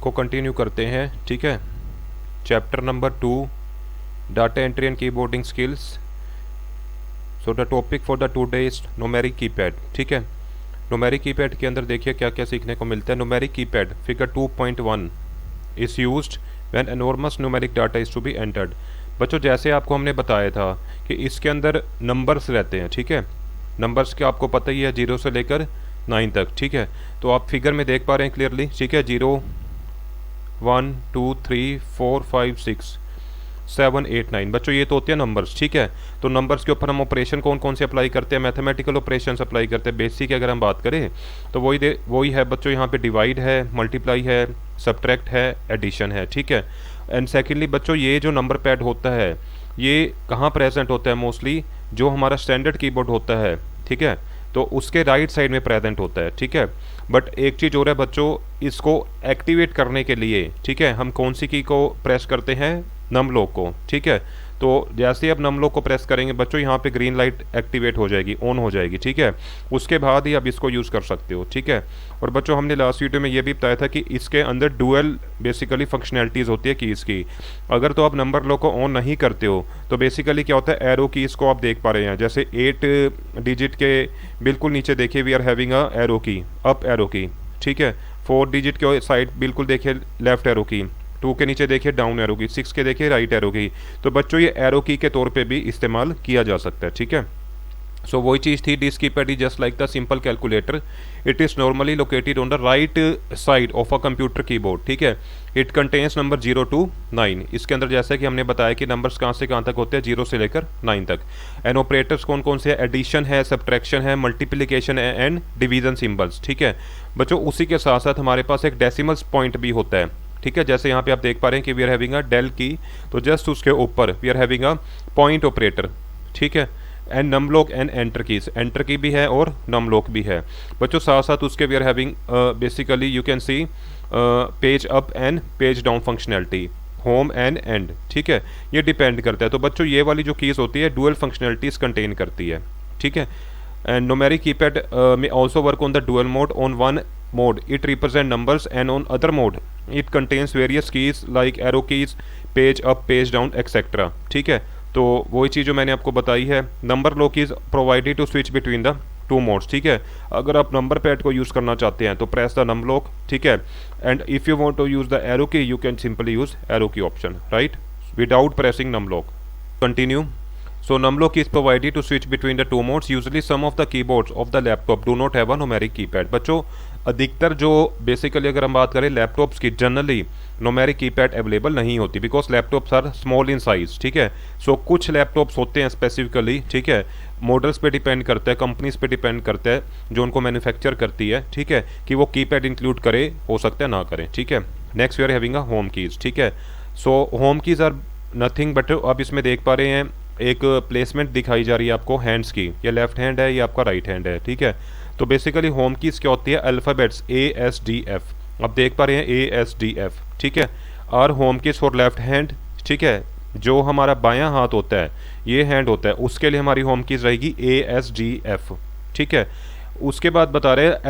को कंटिन्यू करते हैं। ठीक है, chapter number 2, data entry and keyboarding skills. So the topic for the today is numeric keypad. ठीक है, न्यूमेरिक कीपैड के अंदर देखिए क्या क्या सीखने को मिलता है। Numeric keypad figure 2.1 is used when enormous numeric data is to be entered. बच्चों जैसे आपको हमने बताया था कि इसके अंदर नंबर्स रहते हैं। ठीक है, नंबर्स के आपको पता ही है 0 से लेकर 9 तक। ठीक है, तो आप फिगर में देख पा रहे हैं क्लियरली। ठीक है, 0 1 2 3 4 5 6 7 8 9। बच्चों ये तो होते हैं नंबर्स। ठीक है, तो नंबर्स के ऊपर हम ऑपरेशन कौन कौन से अप्लाई करते हैं? मैथमेटिकल ऑपरेशन अप्लाई करते हैं। बेसिक अगर हम बात करें तो वही है बच्चों, यहाँ पे डिवाइड है, मल्टीप्लाई है, सब्ट्रैक्ट है, एडिशन है। ठीक है, एंड सेकेंडली बच्चों ये जो नंबर पैड होता है ये कहाँ प्रेजेंट होता है? मोस्टली जो हमारा स्टैंडर्ड कीबोर्ड होता है, ठीक है, तो उसके राइट साइड में प्रेजेंट होता है। ठीक है, बट एक चीज़ और है बच्चों, इसको एक्टिवेट करने के लिए, ठीक है, हम कौन सी की को प्रेस करते हैं? नम लॉक को। ठीक है, तो जैसे ही आप नम लॉक को प्रेस करेंगे बच्चों यहाँ पे ग्रीन लाइट एक्टिवेट हो जाएगी, ऑन हो जाएगी। ठीक है, उसके बाद ही आप इसको यूज़ कर सकते हो। ठीक है, और बच्चों हमने लास्ट वीडियो में ये भी बताया था कि इसके अंदर डुअल बेसिकली फंक्शनैलिटीज़ होती है कीज़ की। अगर तो आप नंबर लॉक को ऑन नहीं करते हो तो बेसिकली क्या होता है, एरो कीज़ को आप देख पा रहे हैं। जैसे 8 डिजिट के बिल्कुल नीचे देखिए we are having a arrow key, up arrow key. ठीक है, 4 डिजिट के साइड बिल्कुल देखिए लेफ्ट एरो की, 2 के नीचे देखिए डाउन एरो की, 6 के देखिए राइट एरो की। तो बच्चों ये एरो की के तौर पे भी इस्तेमाल किया जा सकता है। ठीक है, सो वही चीज़ थी, this keypad is just like the simple calculator. It is normally located on the right side of a computer keyboard. ठीक है, इट कंटेन्स नंबर 0 to 9। इसके अंदर जैसे कि हमने बताया कि नंबर्स कहाँ से कहाँ तक होते हैं, 0 से लेकर 9 तक। एंड ऑपरेटर्स कौन कौन से हैं? एडिशन है, सब्ट्रैक्शन है, मल्टीप्लिकेशन है एंड डिवीजन सिंबल्स। ठीक है बच्चों, उसी के साथ साथ हमारे पास एक डेसिमल्स पॉइंट भी होता है। ठीक है, जैसे यहाँ पे आप देख पा रहे हैं कि we are having a del key, तो जस्ट उसके ऊपर we are having a point operator. ठीक है, and num lock and enter keys, enter key भी है और नम लॉक भी है बच्चों। साथ साथ उसके we are having basically you can see page up and page down functionality, home and end. ठीक है, ये डिपेंड करता है। तो बच्चों ये वाली जो कीज़ होती है डुअल फंक्शनैलिटीज कंटेन करती है। ठीक है, एंड न्यूमेरिक कीपैड में also work on the dual mode. On one mode it represent numbers and on other mode it contains various keys like arrow keys, page up, page down, etc. ठीक है, तो वही चीज़ जो मैंने आपको बताई है, number lock is provided to switch between the 2 modes. ठीक है, अगर आप नंबर पैड को यूज़ करना चाहते हैं तो प्रेस द नम लॉक। ठीक है, and if you want to use the arrow key you can simply use arrow key option, right, without pressing num lock. Continue. So numlock is provided to switch between the 2 modes. Usually some of the keyboards of the laptop do not have a numeric keypad. बच्चों अधिकतर जो basically अगर हम बात करें laptops की, generally numeric keypad available नहीं होती because laptops are small in size. ठीक है, सो कुछ लैपटॉप्स होते हैं स्पेसिफिकली, ठीक है, मॉडल्स पे डिपेंड करता है, कंपनीज पे डिपेंड करता है जो उनको मैन्युफैक्चर करती है। ठीक है, कि वो कीपैड इंक्लूड करे, हो सकता है ना करें। ठीक है, next we are having a home keys. ठीक है, so home keys are nothing but आप इसमें देख पा रहे हैं एक प्लेसमेंट दिखाई जा रही है आपको हैंड्स की, ये लेफ्ट हैंड है, ये आपका राइट हैंड है। ठीक है, तो बेसिकली होम कीज क्या होती है? अल्फ़ाबेट्स ASDF, आप देख पा रहे हैं ASDF। ठीक है, और home keys for left hand. ठीक है, जो हमारा बायां हाथ होता है, ये हैंड होता है, उसके लिए हमारी होम कीज रहेगी ASDF। ठीक है, उसके बाद बता रहे हैं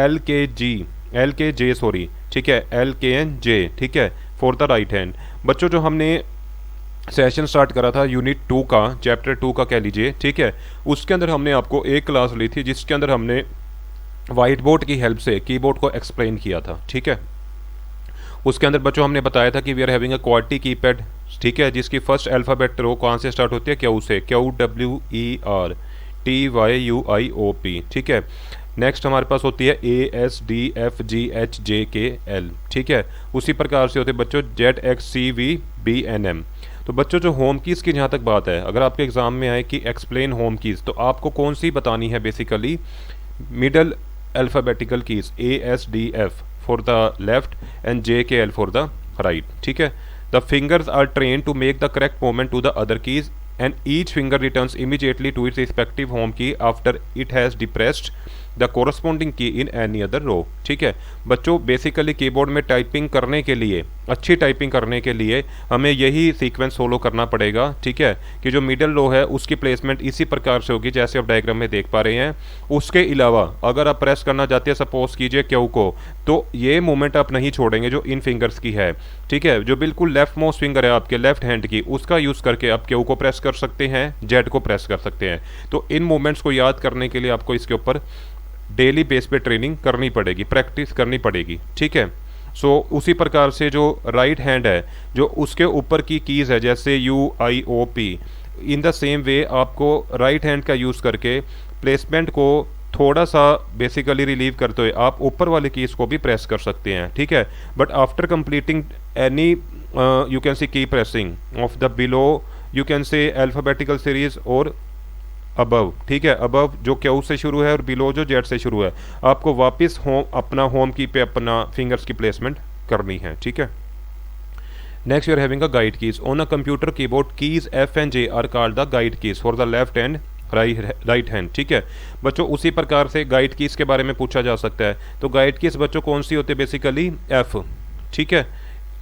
LKJ सॉरी, ठीक है, LKNJ। ठीक है, फॉर द राइट हैंड। बच्चों जो हमने सेशन स्टार्ट करा था यूनिट 2 का, चैप्टर 2 का कह लीजिए, ठीक है, उसके अंदर हमने आपको एक क्लास ली थी जिसके अंदर हमने वाइट बोर्ड की हेल्प से कीबोर्ड को एक्सप्लेन किया था। ठीक है, उसके अंदर बच्चों हमने बताया था कि we are having a QWERTY keypad. ठीक है, जिसकी फर्स्ट अल्फ़ाबेट रो कहाँ से स्टार्ट होती है? क्यू से, QWERTYUIOP। ठीक है, नेक्स्ट हमारे पास होती है ASDFGHJKL। ठीक है, उसी प्रकार से होते हैं बच्चों ZXCVBNM। तो बच्चों जो होम कीज़ की जहाँ तक बात है, अगर आपके एग्जाम में आए कि एक्सप्लेन होम कीज़, तो आपको कौन सी बतानी है? Basically middle alphabetical keys ASDF for the left and JKL for the right. ठीक है, the fingers are train to make the correct movement to the other keys and each finger returns immediately to its respective home key after it has depressed the corresponding key in any other रो। ठीक है, बच्चों basically keyboard में typing करने के लिए अच्छी typing करने के लिए हमें यही सीक्वेंस फॉलो करना पड़ेगा, ठीक है, कि जो मिडल रो है उसकी प्लेसमेंट इसी प्रकार से होगी जैसे आप डायग्राम में देख पा रहे हैं। उसके अलावा अगर आप प्रेस करना चाहते हैं, सपोज कीजिए क्यू को, तो ये मूवमेंट आप नहीं छोड़ेंगे जो इन फिंगर्स की है, ठीक है। जो बिल्कुल लेफ्ट मोस्ट फिंगर है आपके लेफ्ट हैंड की, उसका यूज़ करके आप क्यू को प्रेस कर सकते हैं, जेड को प्रेस कर सकते हैं। तो इन मूवमेंट्स को याद करने के लिए आपको इसके ऊपर डेली बेस पे ट्रेनिंग करनी पड़ेगी, प्रैक्टिस करनी पड़ेगी, ठीक है। सो उसी प्रकार से जो राइट हैंड है, जो उसके ऊपर की कीज़ है जैसे U I O P, in the same way आपको राइट हैंड का यूज़ करके प्लेसमेंट को थोड़ा सा बेसिकली रिलीव करते हुए आप ऊपर वाले कीज़ को भी प्रेस कर सकते हैं, ठीक है। But after completing any you can see key pressing of the below, you can say alphabetical series और अबव, ठीक है। अबव जो क्यू से शुरू है और बिलो जो जेड से शुरू है, आपको वापस अपना होम की पे अपना फिंगर्स की प्लेसमेंट करनी है, ठीक है। Next you are having a guide keys on a computer keyboard, keys F and J are called the guide keys for the left and right hand, ठीक है। बच्चों उसी प्रकार से गाइड कीज के बारे में पूछा जा सकता है। तो गाइड कीज बच्चों कौन सी होती है? बेसिकली एफ, ठीक है,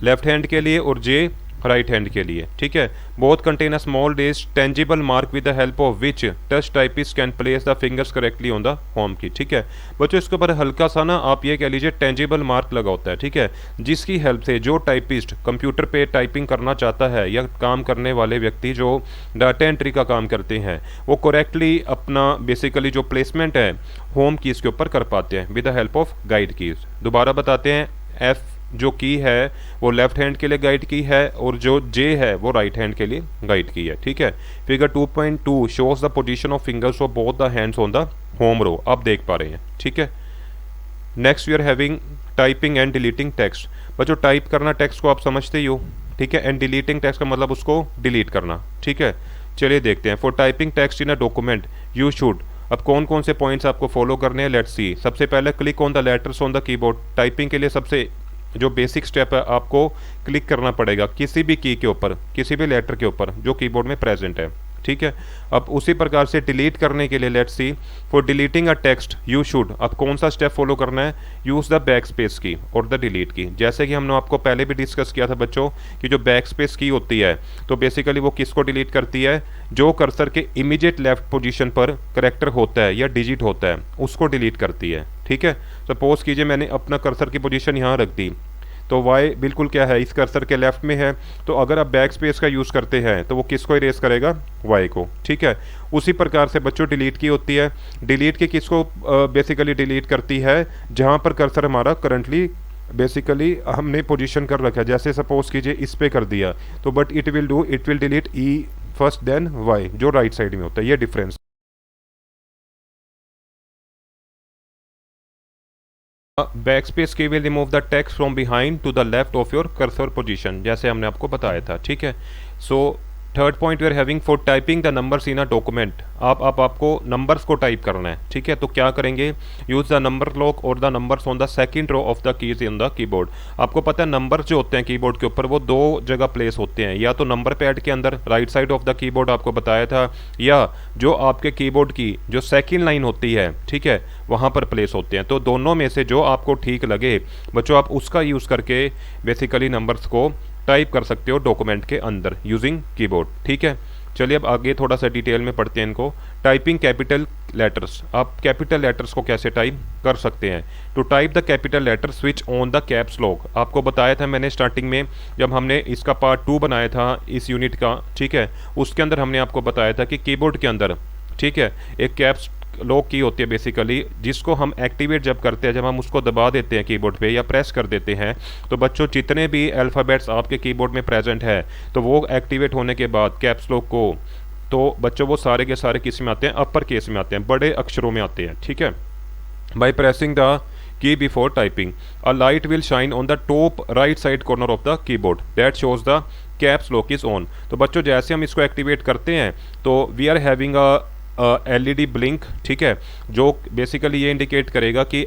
लेफ्ट हैंड के लिए, और जे राइट हैंड के लिए, ठीक है। Both contain a small days tangible mark with the help of which touch typist can place the fingers correctly on the home की, ठीक है। बच्चों इसके ऊपर हल्का सा ना आप ये कह लीजिए टेंजिबल मार्क लगा होता है, ठीक है, जिसकी हेल्प से जो टाइपिस्ट कंप्यूटर पे टाइपिंग करना चाहता है या काम करने वाले व्यक्ति जो डाटा एंट्री का काम करते हैं, वो करेक्टली अपना बेसिकली जो प्लेसमेंट है होम कीज़ के ऊपर कर पाते हैं with the help of guide keys. दोबारा बताते हैं, एफ जो की है वो लेफ्ट हैंड के लिए गाइड की है, और जो जे है वो राइट हैंड के लिए गाइड की है, ठीक है। Figure 2.2 shows the position of fingers of both the hands on the home row, आप देख पा रहे हैं, ठीक है। Next we are having typing and deleting text. बच्चों टाइप करना टेक्स्ट को आप समझते ही हो, ठीक है, एंड डिलीटिंग टेक्स्ट का मतलब उसको डिलीट करना, ठीक है। चलिए देखते हैं। For typing text in a document you should, अब कौन कौन से पॉइंट्स आपको फॉलो करने हैं, लेट्स सी। सबसे पहले click on the letters on the keyboard. Typing के लिए सबसे जो बेसिक स्टेप है, आपको क्लिक करना पड़ेगा किसी भी की के ऊपर, किसी भी लेटर के ऊपर जो कीबोर्ड में प्रेजेंट है, ठीक है। अब उसी प्रकार से डिलीट करने के लिए let's see, for deleting a text you should, अब कौन सा स्टेप फॉलो करना है, यूज़ द बैक स्पेस की और द डिलीट की। जैसे कि हमने आपको पहले भी डिस्कस किया था बच्चों कि जो बैक स्पेस की होती है तो बेसिकली वो किसको डिलीट करती है, जो कर्सर के इमीडिएट लेफ्ट पोजीशन पर करेक्टर होता है या डिजिट होता है उसको डिलीट करती है, ठीक है। सपोज कीजिए मैंने अपना कर्सर की पोजीशन यहाँ रख दी, तो वाई बिल्कुल क्या है, इस कर्सर के लेफ्ट में है, तो अगर आप बैक स्पेस का यूज़ करते हैं तो वो किसको इरेज करेगा, वाई को, ठीक है। उसी प्रकार से बच्चों डिलीट की होती है, डिलीट की किसको बेसिकली डिलीट करती है, जहाँ पर कर्सर हमारा करंटली बेसिकली हमने पोजीशन कर रखा है। जैसे सपोज कीजिए इस पे कर दिया, तो but it will delete E first then Y, जो राइट साइड में होता है, ये difference. Backspace key will remove the text from behind to the left of your cursor position, जैसे हमने आपको बताया था, ठीक है। So third point we are having for typing the numbers in a document, आपको नंबर्स को type करना है, ठीक है। तो क्या करेंगे, यूज़ द नंबर लॉक और the numbers on the second row of the keys in the keyboard. आपको पता है नंबर जो होते हैं कीबोर्ड के ऊपर वो दो जगह प्लेस होते हैं, या तो नंबर पैड के अंदर right side of the keyboard आपको बताया था, या जो आपके कीबोर्ड की जो सेकंड लाइन होती है, ठीक है, वहाँ पर प्लेस होते हैं। तो दोनों में से जो आपको ठीक लगे बच्चों आप उसका यूज़ करके बेसिकली नंबर्स को टाइप कर सकते हो डॉक्यूमेंट के अंदर यूजिंग कीबोर्ड, ठीक है। चलिए अब आगे थोड़ा सा डिटेल में पढ़ते हैं इनको। टाइपिंग कैपिटल लेटर्स, आप कैपिटल लेटर्स को कैसे टाइप कर सकते हैं। To type the capital letter switch on the caps lock, आपको बताया था मैंने स्टार्टिंग में जब हमने इसका पार्ट 2 बनाया था इस यूनिट का, ठीक है, उसके अंदर हमने आपको बताया था कि कीबोर्ड के अंदर, ठीक है, एक कैप्स लॉक की होती है बेसिकली, जिसको हम एक्टिवेट जब करते हैं, जब हम उसको दबा देते हैं कीबोर्ड पे या प्रेस कर देते हैं, तो बच्चों जितने भी अल्फ़ाबेट्स आपके कीबोर्ड में प्रेजेंट है तो वो एक्टिवेट होने के बाद कैप्स लॉक को, तो बच्चों वो सारे के सारे किस में आते हैं, अपर केस में आते हैं, बड़े अक्षरों में आते हैं, ठीक है। By pressing the key before typing a light will shine on the top right side corner of the keyboard that shows the caps lock is on. तो बच्चों जैसे हम इसको एक्टिवेट करते हैं तो we are having a LED blink, ठीक है, जो बेसिकली ये इंडिकेट करेगा कि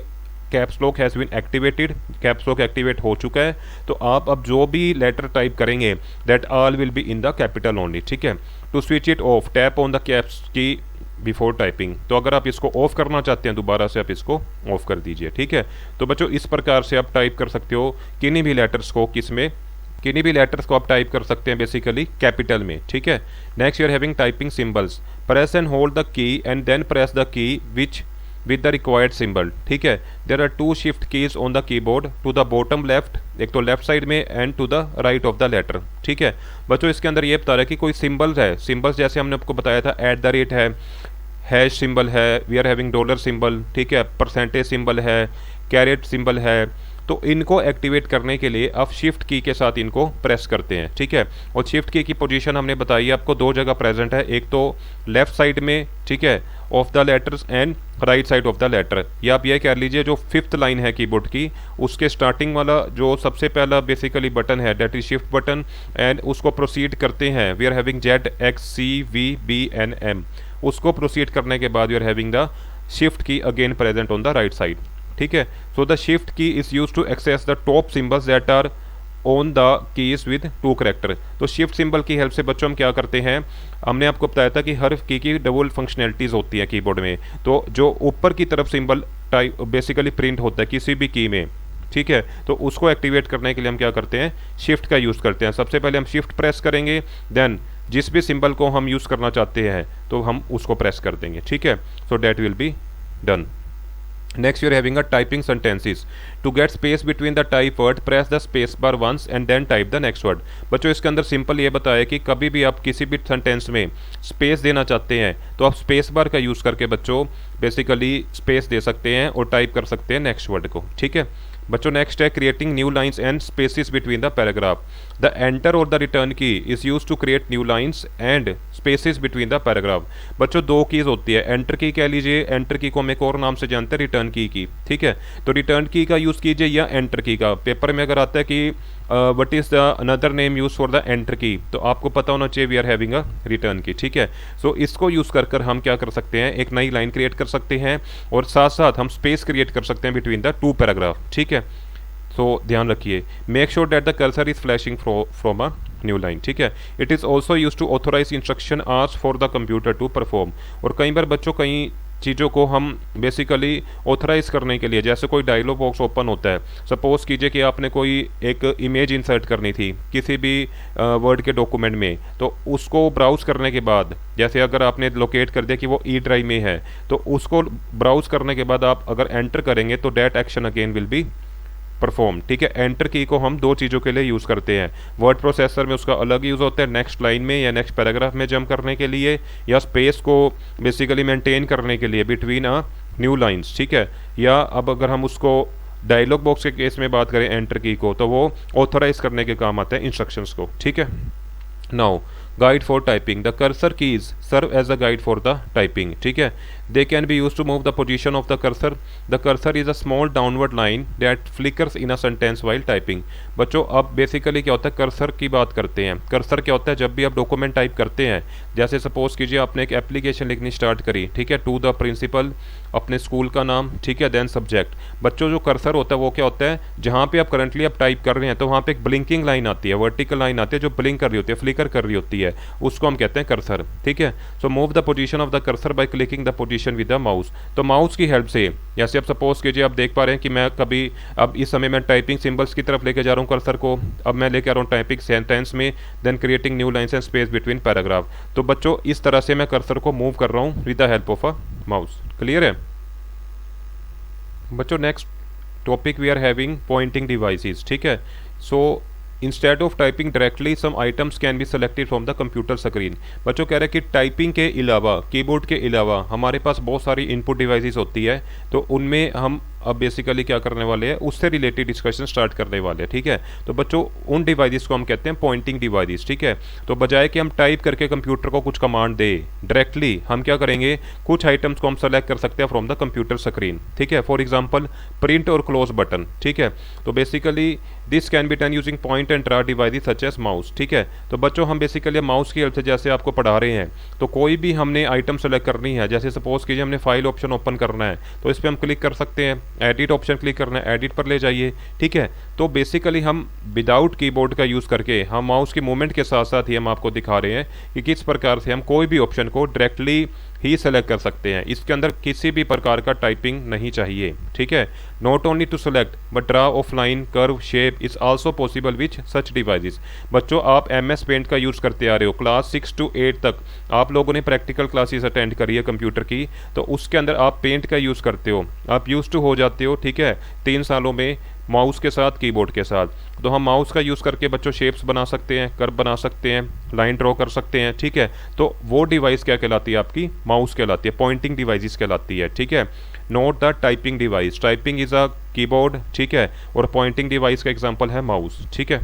caps lock has been activated, caps lock activate हो चुका है। तो आप अब जो भी लेटर टाइप करेंगे that all will be in the capital only, ठीक है। To switch it off tap on the caps key before typing, तो अगर आप इसको ऑफ करना चाहते हैं दोबारा से आप इसको ऑफ कर दीजिए, ठीक है। तो बच्चों इस प्रकार से आप टाइप कर सकते हो किन्हीं भी लेटर्स को किस में, किन्हीं भी लेटर्स को आप टाइप कर सकते हैं बेसिकली कैपिटल में, ठीक है। Next you are having typing symbols, press and hold the key and then press the key which with the required symbol, ठीक है। There are 2 shift keys on the keyboard, to the bottom left, एक तो left side में, and to the right of the letter, ठीक है। बच्चों इसके अंदर ये बता रहा है कि कोई सिंबल्स है, सिंबल्स जैसे हमने आपको बताया था @ है, हैश सिंबल है, we are having dollar symbol, ठीक है, परसेंटेज सिंबल है, कैरेट सिंबल है। तो इनको एक्टिवेट करने के लिए आप शिफ्ट की के साथ इनको प्रेस करते हैं, ठीक है। और शिफ्ट की पोजीशन हमने बताई है आपको 2 जगह प्रेजेंट है, एक तो लेफ्ट साइड में, ठीक है, of the letters and right side of the letter. या आप ये कह लीजिए जो 5th लाइन है कीबोर्ड की, उसके स्टार्टिंग वाला जो सबसे पहला बेसिकली बटन है that is shift button, and उसको प्रोसीड करते हैं, वी आर हैविंग ZXCVBNM, उसको प्रोसीड करने के बाद you are having the shift key again present on the right side, ठीक है। So the shift key is use to access the top symbols that are on the keys with 2 character. तो shift symbol की help से बच्चों हम क्या करते हैं, हमने आपको बताया था कि हर की डबल फंक्शनैलिटीज़ होती है कीबोर्ड में। तो जो ऊपर की तरफ सिंबल टाइप बेसिकली प्रिंट होता है किसी भी की में, ठीक है, तो उसको एक्टिवेट करने के लिए हम क्या करते हैं, शिफ्ट का यूज़ करते हैं। सबसे पहले हम शिफ्ट प्रेस करेंगे, देन जिस भी सिंबल को हम यूज़ करना चाहते हैं तो हम उसको प्रेस कर देंगे, ठीक है। So that will be done. Next you are having a typing sentences. To get space between the type word, press the space bar once and then type the next word. बच्चों इसके अंदर simple ये बताया कि कभी भी आप किसी भी सेंटेंस में स्पेस देना चाहते हैं तो आप स्पेस बार का यूज़ करके बच्चों बेसिकली स्पेस दे सकते हैं और टाइप कर सकते हैं नेक्स्ट वर्ड को, ठीक है। बच्चों नेक्स्ट है creating new lines and spaces between the paragraph. The enter or the return key is use to create new lines and spaces between the paragraph. बच्चों 2 कीज होती है, एंटर की कह लीजिए, एंटर की को हम एक और नाम से जानते हैं रिटर्न की, ठीक है। तो रिटर्न की का यूज़ कीजिए या एंटर की का। पेपर में अगर आता है कि what is the another name use for the enter key, तो आपको पता होना चाहिए we are having a return key, ठीक है। सो इसको यूज़ कर हम क्या कर सकते हैं, एक नई लाइन क्रिएट कर सकते हैं और साथ साथ हम स्पेस क्रिएट कर सकते हैं बिटवीन द 2 पैराग्राफ, ठीक है। सो ध्यान रखिए, make sure that the cursor is flashing from a new line, ठीक है। It is also use to authorise instruction ask for the computer to perform. और कई बार बच्चों कई चीज़ों को हम बेसिकली ऑथराइज करने के लिए, जैसे कोई डायलॉग बॉक्स ओपन होता है, सपोज कीजिए कि आपने कोई एक इमेज इंसर्ट करनी थी किसी भी वर्ड के डॉक्यूमेंट में, तो उसको ब्राउज करने के बाद, जैसे अगर आपने लोकेट कर दिया कि वो ई ड्राइव में है, तो उसको ब्राउज करने के बाद आप अगर एंटर करेंगे तो that action again will be perform, ठीक है। एंटर की को हम 2 चीज़ों के लिए यूज़ करते हैं, वर्ड प्रोसेसर में उसका अलग यूज़ होता है नेक्स्ट लाइन में या नेक्स्ट पैराग्राफ में जंप करने के लिए, या स्पेस को बेसिकली मेंटेन करने के लिए बिटवीन अ न्यू लाइंस, ठीक है। या अब अगर हम उसको डायलॉग बॉक्स के केस में बात करें एंटर की को, तो वो ऑथोराइज करने के काम आता है इंस्ट्रक्शंस को, ठीक है। Now guide for typing, the cursor keys serve as a guide for the typing, ठीक है। They can be use to move the position of the cursor. The cursor is a small downward line that flickers in a sentence while typing. बच्चों अब basically क्या होता है, cursor की बात करते हैं। कर्सर क्या होता है, जब भी आप डॉक्यूमेंट टाइप करते हैं, जैसे सपोज कीजिए आपने एक एप्लीकेशन लिखनी स्टार्ट करी, ठीक है, टू द प्रिंसिपल, अपने स्कूल का नाम, ठीक है, देन सब्जेक्ट। बच्चों जो कर्सर होता है वो क्या होता है, जहाँ पे आप करंटली आप टाइप कर रहे हैं तो वहाँ पे एक ब्लिंकिंग लाइन आती है, वर्टिकल लाइन आती है जो ब्लिंक कर रही होती है, फ्लिकर कर रही होती है, उसको हम कहते हैं कर्सर, ठीक है। So move the position of the cursor by clicking the position with the mouse. तो माउस की हेल्प से, जैसे आप सपोज कीजिए आप देख पा रहे हैं कि मैं कभी अब इस समय मैं टाइपिंग सिंबल्स की तरफ लेके जा रहा हूँ कर्सर को, अब मैं लेके आ रहा हूँ टाइपिंग सेंटेंस में, then creating new lines and space between paragraph. तो बच्चों इस तरह से मैं कर्सर को मूव कर रहा हूँ with the help of a mouse. Clear है बच्चों? Next topic we are having pointing devices, ठीक है। So instead of typing directly some items can be selected from the computer screen. बच्चों कह रहे हैं कि टाइपिंग के अलावा, कीबोर्ड के अलावा हमारे पास बहुत सारी इनपुट डिवाइसेस होती है, तो उनमें हम अब बेसिकली क्या करने वाले हैं, उससे रिलेटेड डिस्कशन स्टार्ट करने वाले हैं, ठीक है। तो बच्चों उन डिवाइसेस को हम कहते हैं पॉइंटिंग डिवाइसेस, ठीक है। तो बजाय कि हम टाइप करके कंप्यूटर को कुछ कमांड दे, डायरेक्टली हम क्या करेंगे, कुछ आइटम्स को हम सेलेक्ट कर सकते हैं फ्रॉम द कंप्यूटर स्क्रीन, ठीक है। For example print or close button, ठीक है। तो basically this can be done using point and draw devices such as mouse, ठीक है। तो बच्चों हम बेसिकली माउस की हेल्प से जैसे आपको पढ़ा रहे हैं, तो कोई भी हमने आइटम सेलेक्ट करनी है, जैसे सपोज कीजिए हमने फाइल ऑप्शन ओपन करना है, तो इस पर हम क्लिक कर सकते हैं, एडिट ऑप्शन क्लिक करना है, एडिट पर ले जाइए, ठीक है। तो बेसिकली हम विदाउट कीबोर्ड का यूज़ करके, हम माउस के मूवमेंट के साथ साथ ही हम आपको दिखा रहे हैं कि किस प्रकार से हम कोई भी ऑप्शन को डायरेक्टली ही सेलेक्ट कर सकते हैं। इसके अंदर किसी भी प्रकार का टाइपिंग नहीं चाहिए, ठीक है। Not only to select but draw of line, curve, shape is also possible with such devices. बच्चों आप MS पेंट का यूज़ करते आ रहे हो, क्लास 6 to 8 तक आप लोगों ने प्रैक्टिकल क्लासेस अटेंड करी है कंप्यूटर की, तो उसके अंदर आप पेंट का यूज़ करते हो, आप यूज टू हो जाते हो, ठीक है, 3 सालों में माउस के साथ, कीबोर्ड के साथ। तो हम माउस का यूज़ करके बच्चों शेप्स बना सकते हैं, कर्व बना सकते हैं, लाइन ड्रॉ कर सकते हैं, ठीक है। तो वो डिवाइस क्या कहलाती है आपकी? माउस कहलाती है, पॉइंटिंग डिवाइसेस कहलाती है, ठीक है। Note the typing device, typing is a keyboard, ठीक है, और पॉइंटिंग डिवाइस का एग्जांपल है माउस, ठीक है।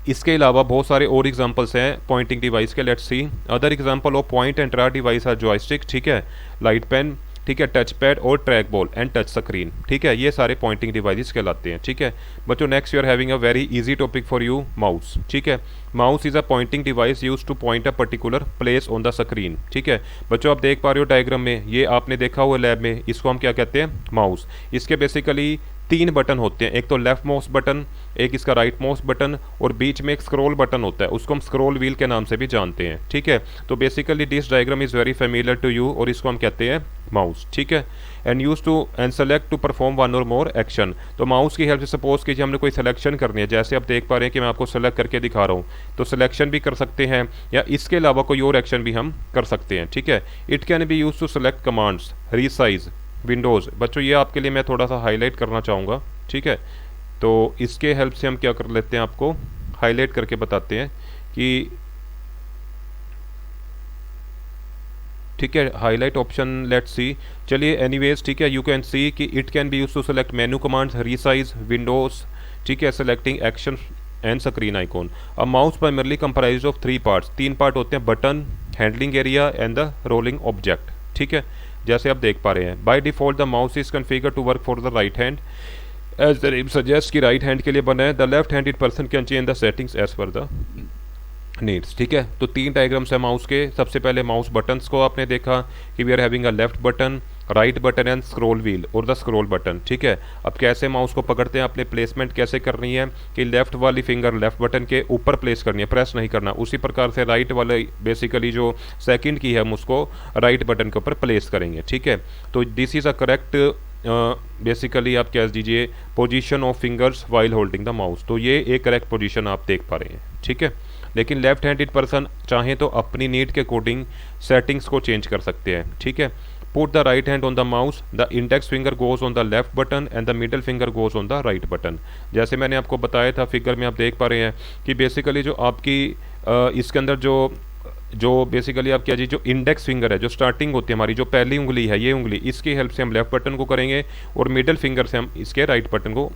इसके अलावा बहुत सारे और एग्जांपल्स हैं पॉइंटिंग डिवाइस के। Let's see other example of point and draw device are joystick, ठीक है, लाइट पेन, ठीक है, टच पैड और track ball and touch screen, ठीक है, ये सारे पॉइंटिंग डिवाइसेस कहलाते हैं, ठीक है। बच्चों next you are having a very easy topic for you, mouse, ठीक है। Mouse is a pointing device use to point a particular place on the screen, ठीक है। बच्चों आप देख पा रहे हो डायग्राम में, ये आपने देखा हुआ लैब में, इसको हम क्या कहते हैं? माउस। इसके बेसिकली 3 बटन होते हैं, एक तो लेफ्ट माउस बटन, एक इसका राइट माउस बटन, और बीच में एक स्क्रॉल बटन होता है, उसको हम स्क्रॉल व्हील के नाम से भी जानते हैं, ठीक है। तो basically this diagram is very familiar to you, और इसको हम कहते हैं माउस, ठीक है। And use to and select to perform one or more action. तो माउस की हेल्प से सपोज कीजिए हमने कोई सिलेक्शन करनी है, जैसे आप देख पा रहे हैं कि मैं आपको सेलेक्ट करके दिखा रहा हूँ, तो सिलेक्शन भी कर सकते हैं, या इसके अलावा कोई और एक्शन भी हम कर सकते हैं, ठीक है। It can be use to select commands, resize, windows. बच्चों ये आपके लिए मैं थोड़ा सा हाईलाइट करना चाहूँगा, ठीक है। तो इसके हेल्प से हम क्या कर लेते हैं, आपको हाईलाइट करके बताते हैं कि, ठीक है, हाईलाइट ऑप्शन लेट्स सी। चलिए एनीवेज, ठीक है, यू कैन सी कि it can be use to select menu commands, resize, windows, ठीक है, selecting action and screen icon. A mouse primarily comprise of 3 parts, 3 part होते हैं, button, handling area and the rolling object, ठीक है, जैसे आप देख पा रहे हैं। By default the mouse is configure to work for the right hand as the name suggest कि राइट हैंड के लिए बना है। The left handed person can change the settings as per the needs, ठीक है। तो 3 डायग्राम्स है mouse के। सबसे पहले माउस बटन्स को आपने देखा कि we are having a left button, right button and scroll wheel or the scroll button, ठीक है। अब कैसे माउस को पकड़ते हैं, अपने प्लेसमेंट कैसे करनी है कि लेफ्ट वाली फिंगर लेफ्ट बटन के ऊपर प्लेस करनी है, प्रेस नहीं करना। उसी प्रकार से राइट वाले बेसिकली जो सेकंड की है हम उसको राइट बटन के ऊपर प्लेस करेंगे, ठीक है। तो this is a correct basically आप कह दीजिए position of fingers while holding the mouse. तो ये एक करेक्ट पोजीशन आप देख पा रहे हैं, ठीक है। लेकिन लेफ्ट हैंडेड पर्सन चाहें तो अपनी नीड के अकॉर्डिंग सेटिंग्स को चेंज कर सकते हैं, ठीक है। Put the right hand on the mouse, the index finger goes on the left button and the middle finger goes on the right button. जैसे मैंने आपको बताया था, फिगर में आप देख पा रहे हैं कि बेसिकली जो आपकी इसके अंदर जो बेसिकली आप क्या जी, जो इंडेक्स फिंगर है, जो स्टार्टिंग होती है हमारी, जो पहली उंगली है, ये उंगली, इसकी हेल्प से हम लेफ्ट बटन को करेंगे और मिडल फिंगर से हम इसके राइट बटन को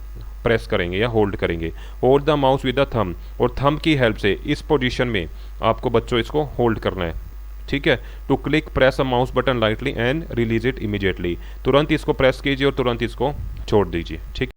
प्रेस करेंगे या होल्ड करेंगे। Hold the mouse with the thumb, और थंब की हेल्प से इस पोजीशन में आपको बच्चों इसको होल्ड करना है, ठीक है। To click press a mouse button lightly and release it immediately. तुरंत इसको प्रेस कीजिए और तुरंत इसको छोड़ दीजिए, ठीक है।